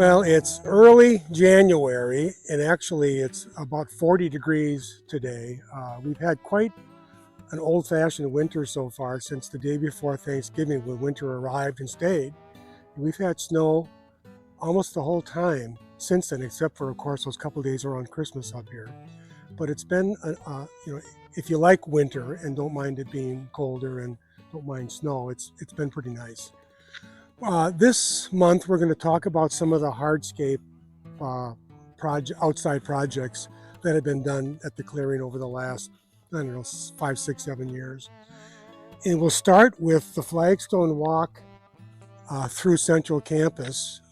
Well, it's early January, and actually it's about 40 degrees today. We've had quite an old-fashioned winter so far since the day before Thanksgiving when winter arrived and stayed. We've had snow almost the whole time since then, except for, of course, those couple days around Christmas up here. But it's been, if you like winter and don't mind it being colder and don't mind snow, it's been pretty nice. This month, we're going to talk about some of the hardscape outside projects that have been done at the clearing over the last, I don't know, 5, 6, 7 years. And we'll start with the Flagstone walk through Central Campus.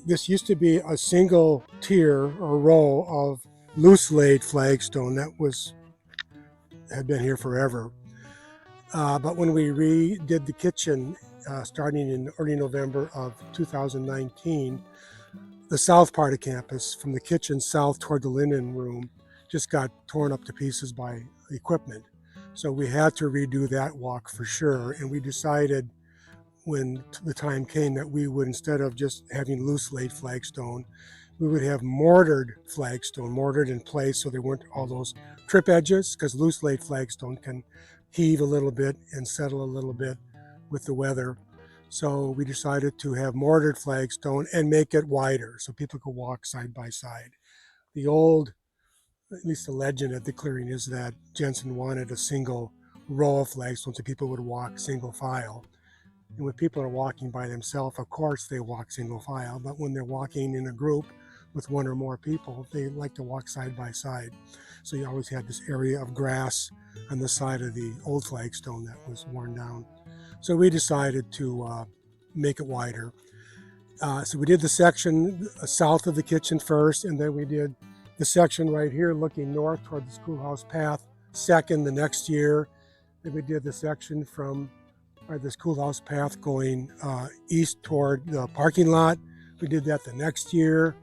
This used to be a single tier or row of loose laid flagstone that had been here forever. But when we redid the kitchen starting in early November of 2019, the south part of campus, from the kitchen south toward the linen room, just got torn up to pieces by equipment. So we had to redo that walk for sure. And we decided when the time came that we would, instead of just having loose laid flagstone, we would have mortared flagstone, mortared in place so there weren't all those trip edges, because loose laid flagstone can heave a little bit and settle a little bit with the weather. So we decided to have mortared flagstone and make it wider so people could walk side by side. The old, at least the legend at the clearing, is that Jensen wanted a single row of flagstone so people would walk single file. And when people are walking by themselves, of course they walk single file, but when they're walking in a group with one or more people, they like to walk side by side. So you always had this area of grass on the side of the old flagstone that was worn down. So we decided to make it wider. So we did the section south of the kitchen first, and then we did the section right here looking north toward the schoolhouse path second the next year. Then we did the section from the schoolhouse path going east toward the parking lot. We did that the next year.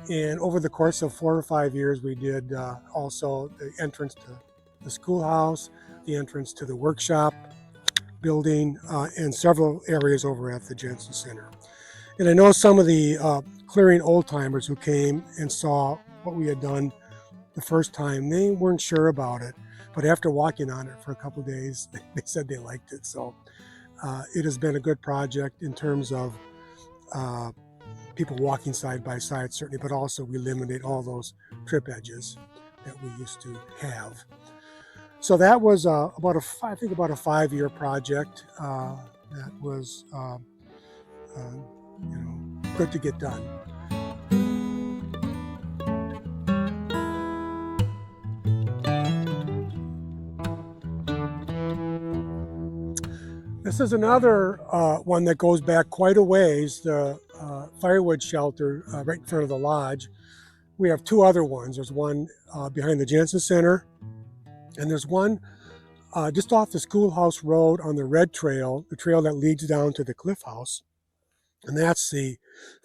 And over the course of 4 or 5 years, we did also the entrance to the schoolhouse, the entrance to the workshop building, and several areas over at the Jensen Center. And I know some of the clearing old timers who came and saw what we had done the first time, they weren't sure about it. But after walking on it for a couple of days, they said they liked it. So it has been a good project in terms of people walking side by side, certainly, but also we eliminate all those trip edges that we used to have. So that was about a 5-year project that was good to get done. This is another one that goes back quite a ways, the Firewood shelter right in front of the lodge. We have 2 other ones. There's one behind the Jensen Center, and there's one just off the schoolhouse road on the red trail, the trail that leads down to the cliff house. And that's the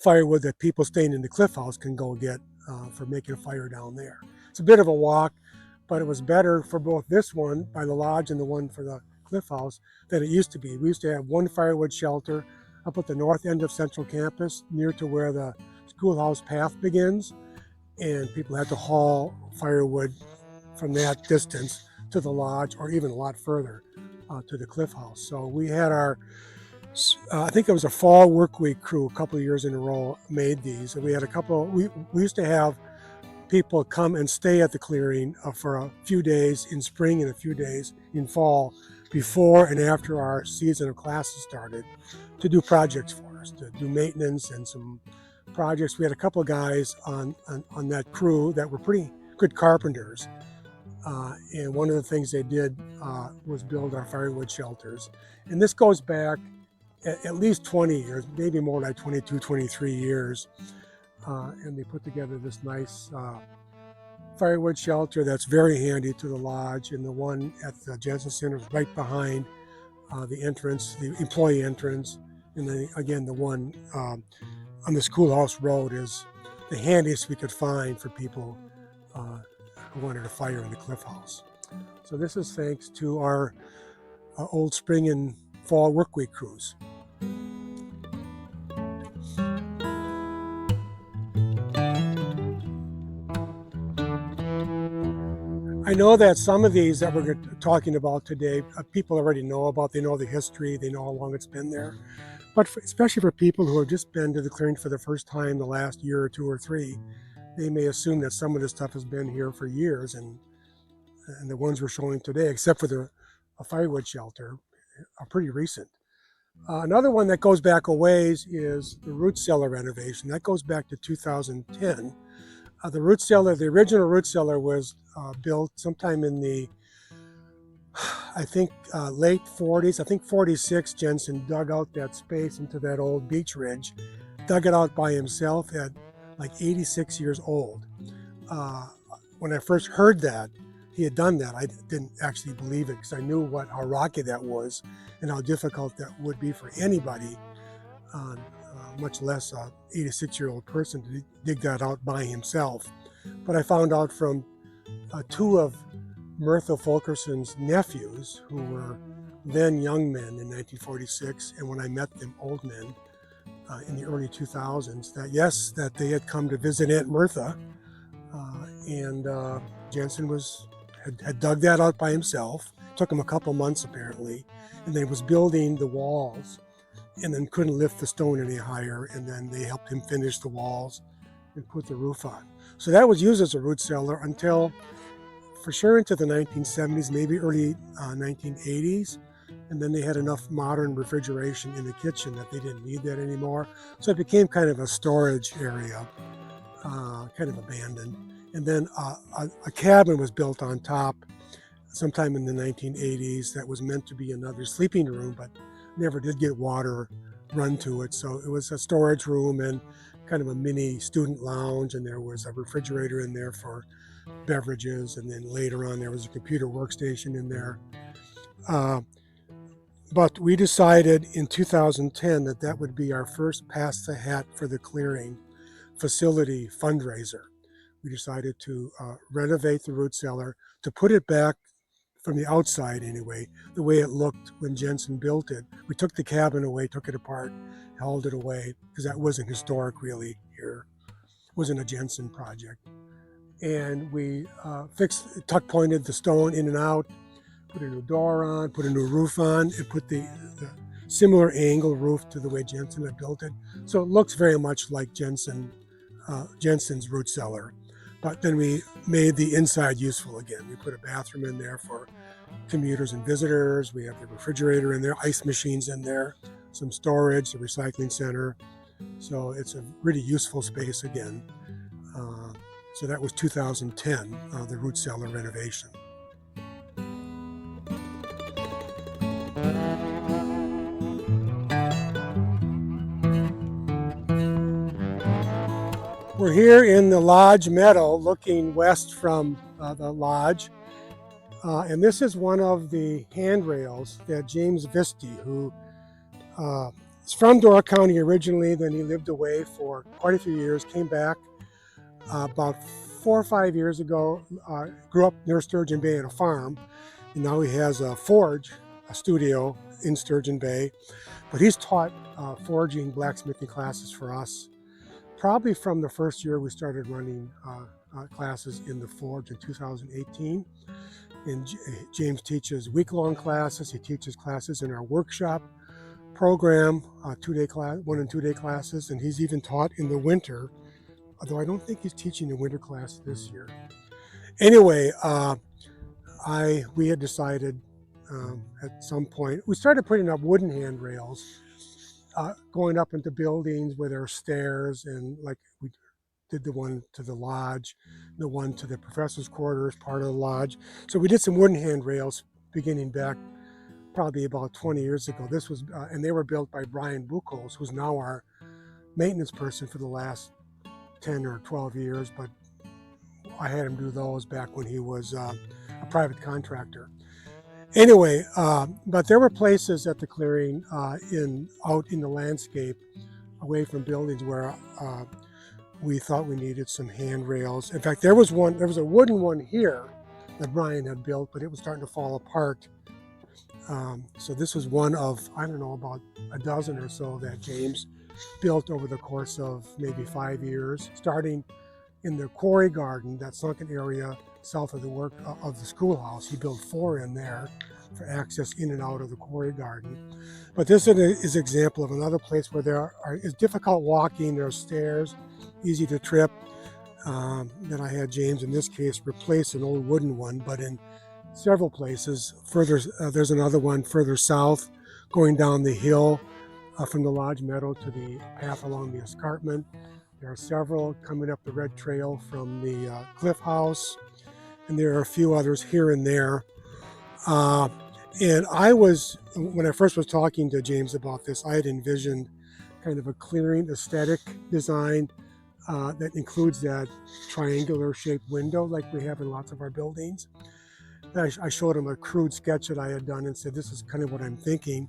firewood that people staying in the cliff house can go get for making a fire down there. It's a bit of a walk, but it was better for both this one by the lodge and the one for the cliff house than it used to be. We used to have one firewood shelter up at the north end of Central Campus, near to where the schoolhouse path begins, and people had to haul firewood from that distance to the lodge, or even a lot further to the cliff house. So we had our, I think it was a fall work week crew, a couple of years in a row made these. And we had we used to have people come and stay at the clearing for a few days in spring and a few days in fall, before and after our season of classes started, to do projects for us, to do maintenance and some projects. We had a couple of guys on that crew that were pretty good carpenters. And one of the things they did was build our firewood shelters. And this goes back at least 20 years, maybe more like 22, 23 years. And they put together this nice firewood shelter that's very handy to the lodge. And the one at the Jensen Center is right behind the entrance, the employee entrance. And then again, the one on the schoolhouse road is the handiest we could find for people who wanted a fire in the cliff house. So this is thanks to our old spring and fall work week crews. I know that some of these that we're talking about today, people already know about. They know the history, they know how long it's been there. But especially for people who have just been to the clearing for the first time the last year or two or three, they may assume that some of this stuff has been here for years, and the ones we're showing today, except for the firewood shelter, are pretty recent. Another one that goes back a ways is the root cellar renovation. That goes back to 2010. The root cellar, the original root cellar was built sometime in the, I think, late 40s. I think 46, Jensen dug out that space into that old beach ridge, dug it out by himself at like 86 years old. When I first heard that he had done that, I didn't actually believe it, because I knew how rocky that was and how difficult that would be for anybody, much less a 86-year-old person, to dig that out by himself. But I found out from two of Myrtha Fulkerson's nephews, who were then young men in 1946, and when I met them, old men in the early 2000s, that yes, that they had come to visit Aunt Myrtha, and Jensen had dug that out by himself. It took him a couple months apparently, and then he was building the walls, and then couldn't lift the stone any higher, and then they helped him finish the walls and put the roof on. So that was used as a root cellar until, for sure, into the 1970s, maybe early 1980s. And then they had enough modern refrigeration in the kitchen that they didn't need that anymore. So it became kind of a storage area, kind of abandoned. And then a cabin was built on top sometime in the 1980s that was meant to be another sleeping room, but never did get water run to it. So it was a storage room and kind of a mini student lounge, and there was a refrigerator in there for beverages, and then later on there was a computer workstation in there. But we decided in 2010 that that would be our first pass the hat for the clearing facility fundraiser. We decided to renovate the root cellar, to put it back, from the outside anyway, the way it looked when Jensen built it. We took the cabin away, took it apart, held it away, because that wasn't historic really here. It wasn't a Jensen project. And we tuck pointed the stone in and out, put a new door on, put a new roof on, and put the similar angle roof to the way Jensen had built it. So it looks very much like Jensen's root cellar. But then we made the inside useful again. We put a bathroom in there for commuters and visitors. We have the refrigerator in there, ice machines in there, some storage, the recycling center. So it's a really useful space again. So that was 2010, the root cellar renovation. We're here in the lodge meadow looking west from the lodge. And this is one of the handrails that James Visti, who is from Door County originally, then he lived away for quite a few years, came back about 4 or 5 years ago, grew up near Sturgeon Bay on a farm, and now he has a forge, a studio in Sturgeon Bay. But he's taught forging, blacksmithing classes for us, probably from the first year we started running classes in the forge in 2018. And James teaches week-long classes. He teaches classes in our workshop program, 2-day class, 1 and 2 day classes, and he's even taught in the winter, although I don't think he's teaching a winter class this year. Anyway, we had decided at some point, we started putting up wooden handrails, going up into buildings where there are stairs, and like we did the one to the lodge, the one to the professor's quarters, part of the lodge. So we did some wooden handrails beginning back probably about 20 years ago. This was, and they were built by Brian Buchholz, who's now our maintenance person for the last 10 or 12 years, but I had him do those back when he was a private contractor. Anyway, but there were places at the clearing out in the landscape, away from buildings, where we thought we needed some handrails. In fact, there was a wooden one here that Brian had built, but it was starting to fall apart. So this was one of, I don't know, about a dozen or so that James built over the course of maybe 5 years, starting in the quarry garden, that sunken area south of the schoolhouse. He built 4 in there for access in and out of the quarry garden. But this is an example of another place where is difficult walking. There are stairs, easy to trip. That I had James, in this case, replace an old wooden one, but in several places further, there's another one further south, going down the hill from the Lodge Meadow to the path along the escarpment. There are several coming up the red trail from the Cliff House, and there are a few others here and there. And when I first was talking to James about this, I had envisioned kind of a clearing aesthetic design that includes that triangular shaped window like we have in lots of our buildings. I showed him a crude sketch that I had done and said, this is kind of what I'm thinking.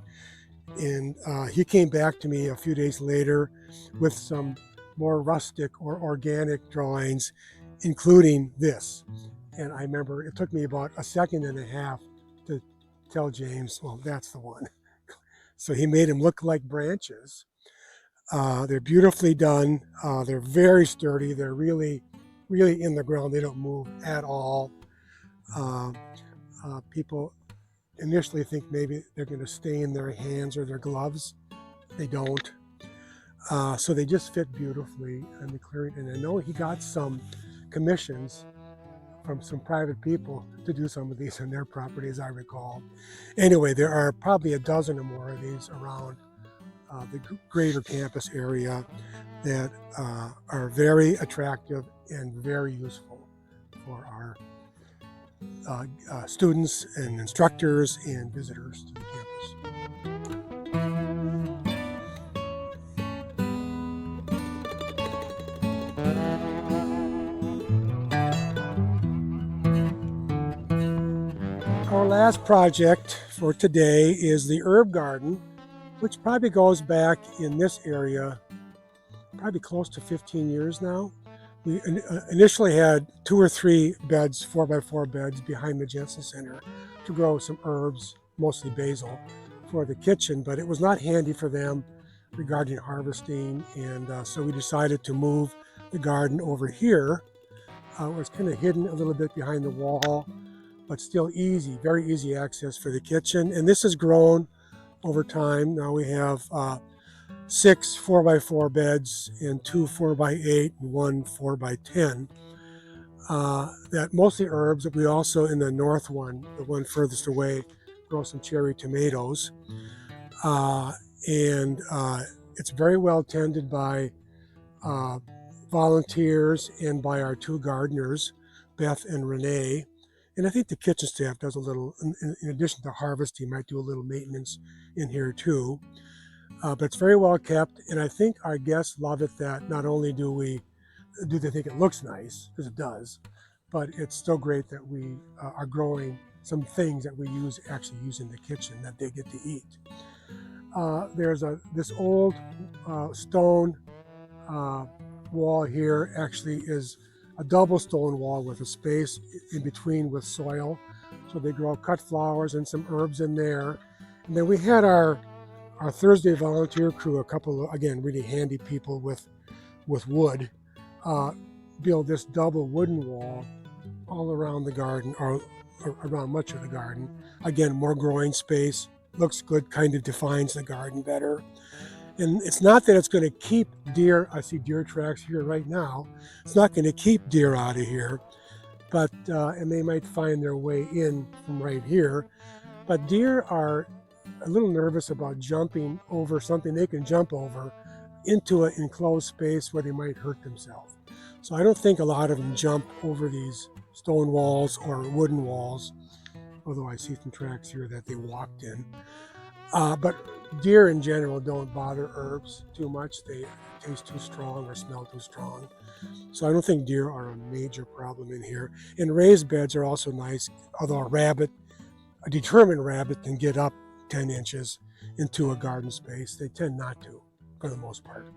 And he came back to me a few days later with some more rustic or organic drawings, including this. And I remember it took me about a second and a half to tell James, well, that's the one. So he made them look like branches. They're beautifully done. They're very sturdy. They're really, really in the ground. They don't move at all. People initially think maybe they're going to stay in their hands or their gloves. They don't. So they just fit beautifully in the clearing. And I know he got some commissions from some private people to do some of these on their property, as I recall. Anyway, there are probably a dozen or more of these around the greater campus area that are very attractive and very useful for our students and instructors and visitors to the campus. Our last project for today is the herb garden, which probably goes back in this area probably close to 15 years now. We initially had 2 or 3 beds, 4x4 beds behind the Jensen Center to grow some herbs, mostly basil, for the kitchen, but it was not handy for them regarding harvesting, and so we decided to move the garden over here. Where it's kind of hidden a little bit behind the wall, but still easy, very easy access for the kitchen. And this has grown over time. Now we have 6 4x4 beds and 2 4x8 and 1 4x10. That mostly herbs. We also, in the north one, the one furthest away, grow some cherry tomatoes. And it's very well tended by volunteers and by our 2 gardeners, Beth and Renee. And I think the kitchen staff does a little, in addition to harvesting, might do a little maintenance in here too. But it's very well kept, and I think our guests love it that not only do they think it looks nice, because it does, but it's still great that we are growing some things that we actually use in the kitchen that they get to eat. There's this old stone wall here actually is a double stone wall with a space in between with soil. So they grow cut flowers and some herbs in there. And then we had our Thursday volunteer crew, a couple of, again, really handy people with wood, build this double wooden wall all around the garden, or around much of the garden. Again, more growing space, looks good, kind of defines the garden better. And it's not that it's going to keep deer. I see deer tracks here right now. It's not going to keep deer out of here, but and they might find their way in from right here. But deer are a little nervous about jumping over something they can jump over into an enclosed space where they might hurt themselves. So I don't think a lot of them jump over these stone walls or wooden walls, although I see some tracks here that they walked in. But deer in general don't bother herbs too much. They taste too strong or smell too strong. So I don't think deer are a major problem in here. And raised beds are also nice, although a determined rabbit can get up 10 inches into a garden space. They tend not to, for the most part.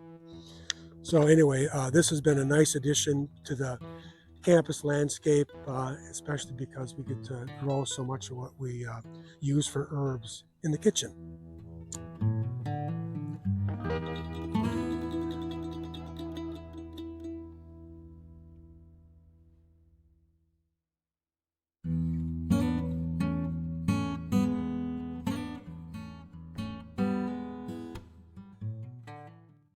So anyway, this has been a nice addition to the campus landscape, especially because we get to grow so much of what we use for herbs in the kitchen.